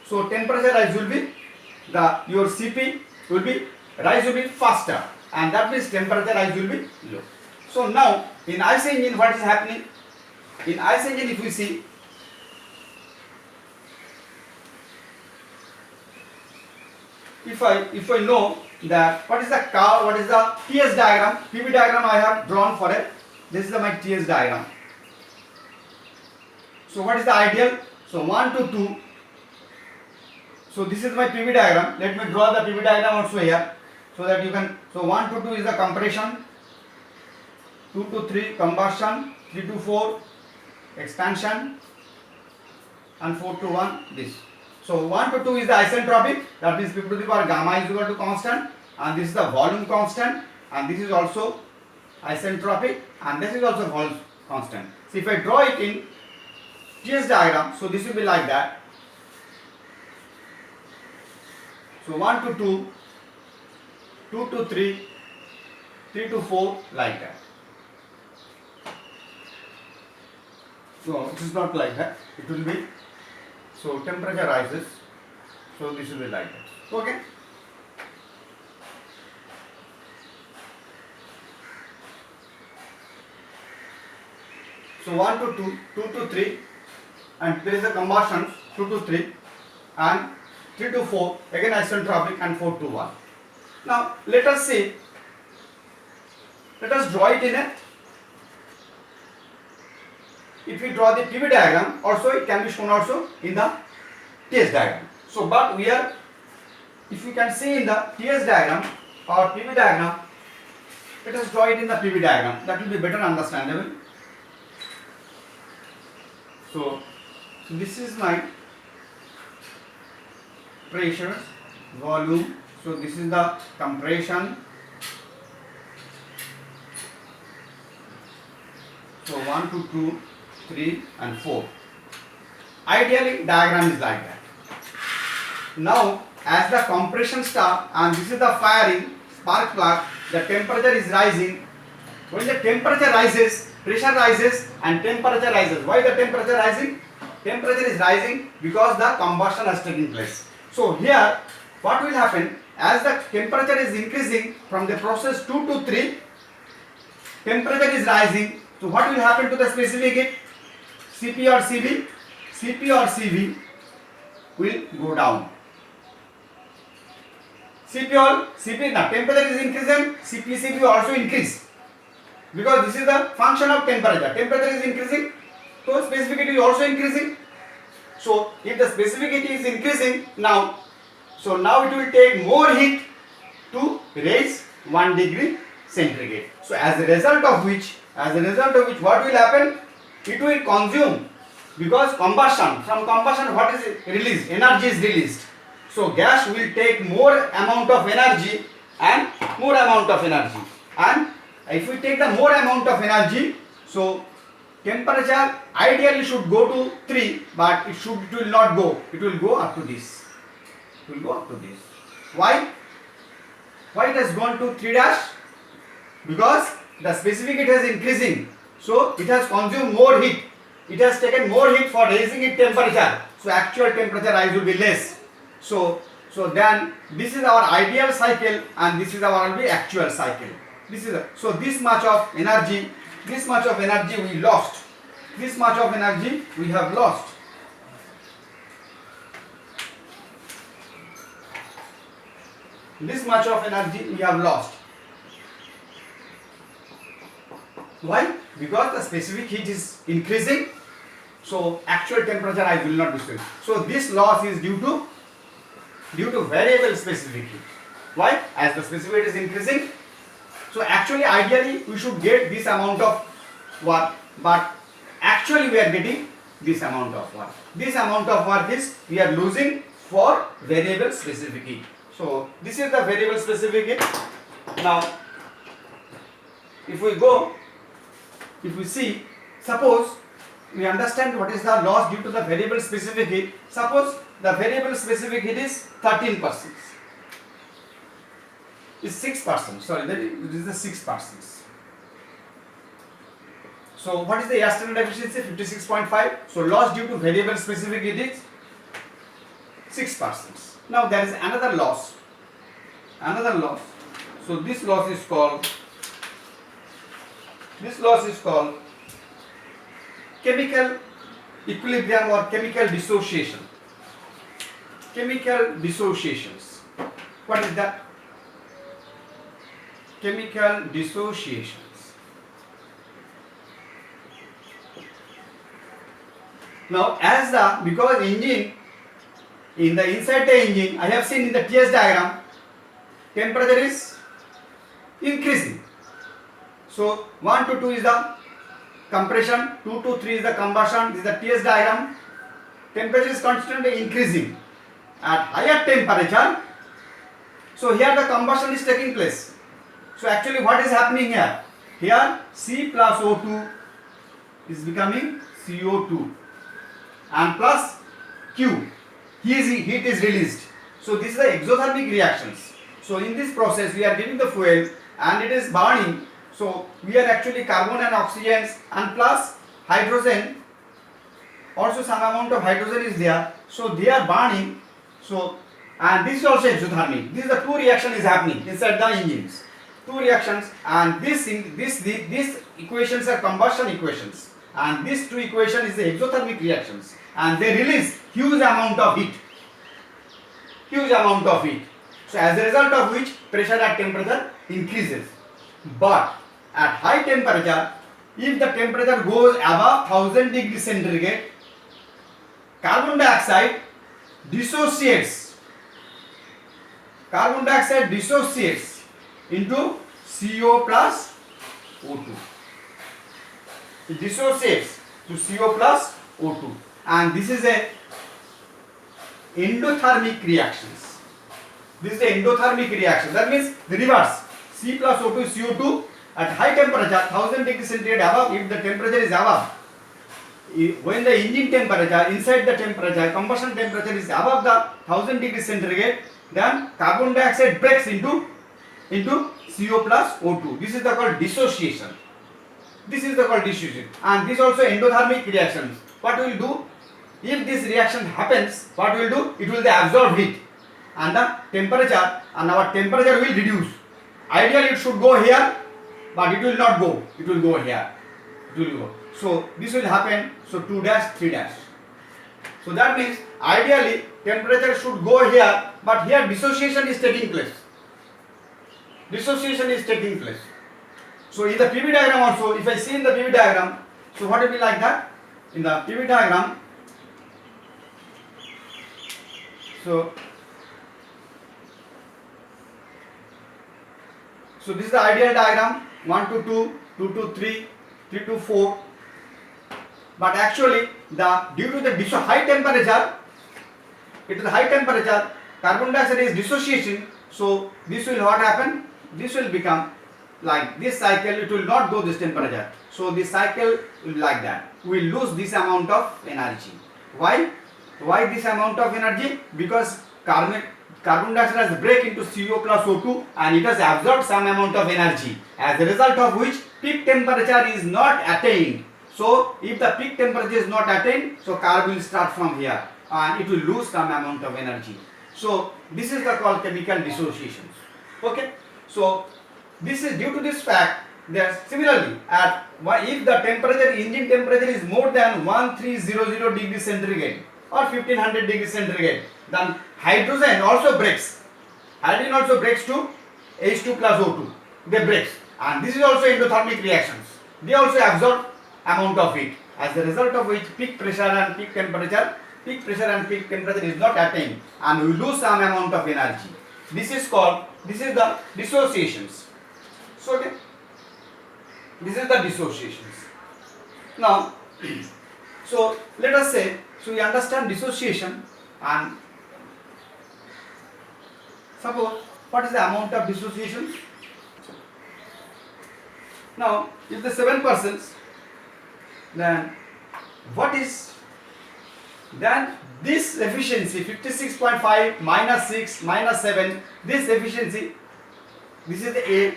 So temperature rise will be your Cp will be rise will be faster, and that means temperature rise will be low. So now in IC engine what is happening? In IC engine if we see, if I know that what is the curve, what is the TS diagram, PV diagram I have drawn for it. This is my TS diagram. So what is the ideal? So 1 to 2. So this is my PV diagram. Let me draw the PV diagram also here, so that you can. So 1 to 2 is the compression, 2 to 3 combustion, 3 to 4 expansion, and 4 to 1 this. So 1 to 2 is the isentropic, that means P to the power gamma is equal to constant, and this is the volume constant, and this is also isentropic, and this is also volume constant. So if I draw it in TS diagram, so this will be like that. So 1 to 2, 2 to 3, 3 to 4, like that. So it is not like that, it will be, so temperature rises, so this will be like that. Okay. So 1 to 2, 2 to 3, and there is a combustion, 2 to 3, and 3 to 4, again isentropic, and 4 to 1. Now let us see, let us draw it in a, if we draw the PV diagram, also it can be shown also in the TS diagram. So but we are, if you can see in the TS diagram or PV diagram, let us draw it in the PV diagram, that will be better understandable. So this is my pressure, volume, so this is the compression. So 1 to 2, 3 and 4. Ideally diagram is like that. Now as the compression starts and this is the firing spark plug, the temperature is rising. When the temperature rises, pressure rises and temperature rises. Why the temperature rising? Temperature is rising because the combustion has taken place. So here what will happen, as the temperature is increasing from the process 2 to 3, temperature is rising. So what will happen to the specific heat? Cp or Cv? Cp or Cv will go down. Cp, now temperature is increasing, Cp, Cv also increase. Because this is the function of temperature. Temperature is increasing, so specific heat is also increasing. So if the specific heat is increasing now, so now it will take more heat to raise 1 degree centigrade. So as a result of which what will happen? It will consume, because combustion, from combustion what is released? Energy is released. So gas will take more amount of energy and more amount of energy. And if we take the more amount of energy, so temperature ideally should go to 3, but it will not go. It will go up to this. It will go up to this. Why? Why it has gone to 3 dash? Because the specific heat is increasing. So it has consumed more heat. It has taken more heat for raising its temperature. So actual temperature rise will be less. So then this is our ideal cycle and this is our actual cycle. So this much of energy we lost. This much of energy we have lost. This much of energy we have lost. Why? Because the specific heat is increasing, so actual temperature I will not be stored. So this loss is due to variable specific heat. Why? As the specific heat is increasing, so actually ideally we should get this amount of work, but actually we are getting this amount of work. This amount of work is we are losing for variable specific heat. So this is the variable specific heat. Now if we see, suppose we understand what is the loss due to the variable specific heat. Suppose the variable specific heat is 13%. Is 6%. Sorry, that is the 6%. So what is the air standard efficiency? 56.5. So loss due to variable specific heat is 6%. Now there is another loss. So this loss is called chemical equilibrium or chemical dissociation. Chemical dissociations. What is that? Chemical dissociations. Now because engine, inside the engine, I have seen in the TS diagram, temperature is increasing. So 1 to 2 is the compression, 2 to 3 is the combustion. This is the TS diagram. Temperature is constantly increasing. At higher temperature, so here the combustion is taking place. So actually what is happening here? Here C plus O2 is becoming CO2 and plus Q. Heat is released. So this is the exothermic reactions. So in this process we are giving the fuel and it is burning. So we are actually carbon and oxygen and plus hydrogen. Also some amount of hydrogen is there. So they are burning. So and this is also exothermic. This is the two reaction is happening inside the engines. Two reactions and these equations are combustion equations and these two equations is the exothermic reactions and they release huge amount of heat. So as a result of which pressure and temperature increases. But at high temperature, if the temperature goes above 1000 degrees centigrade, carbon dioxide dissociates into CO plus O2. It dissociates to CO plus O2 and this is a endothermic reactions. That means the reverse. C plus O2 is CO2 at high temperature 1000 degrees centigrade above. If the temperature is above, when the engine temperature, inside the temperature, combustion temperature is above the 1000 degrees centigrade, then carbon dioxide breaks into CO plus O2. This is called dissociation. And this also endothermic reactions. What will do? If this reaction happens, what will do? It will absorb heat and the temperature, and our temperature will reduce. Ideally it should go here, but it will not go. It will go here. So this will happen. So 2 dash 3 dash. So that means ideally temperature should go here, but here dissociation is taking place. So in the PV diagram also, if I see in the PV diagram, so what will be like that? In the PV diagram, so this is the ideal diagram, 1 to 2, 2 to 3, 3 to 4. But actually, due to the high temperature, carbon dioxide is dissociation. So this will what happen? This will become like this cycle. It will not go this temperature. So this cycle will be like that. We will lose this amount of energy. Why? Why this amount of energy? Because carbon dioxide has break into CO plus O2 and it has absorbed some amount of energy. As a result of which peak temperature is not attained. So if the peak temperature is not attained, so carbon will start from here and it will lose some amount of energy. So this is called chemical dissociations. Okay. So this is due to this fact that similarly if the engine temperature is more than 1300 degrees centigrade or 1500 degrees centigrade, then hydrogen also breaks. Hydrogen also breaks to H2 plus O2. They breaks and this is also endothermic reactions. They also absorb amount of heat. As a result of which peak pressure and peak temperature is not attained and we lose some amount of energy. This is the dissociations. So okay, this is the dissociations. Now, so let us say, so we understand dissociation and suppose what is the amount of dissociation? Now, if the 7 persons, then what is then this efficiency 56.5 minus 6 minus 7, this efficiency, this is the A.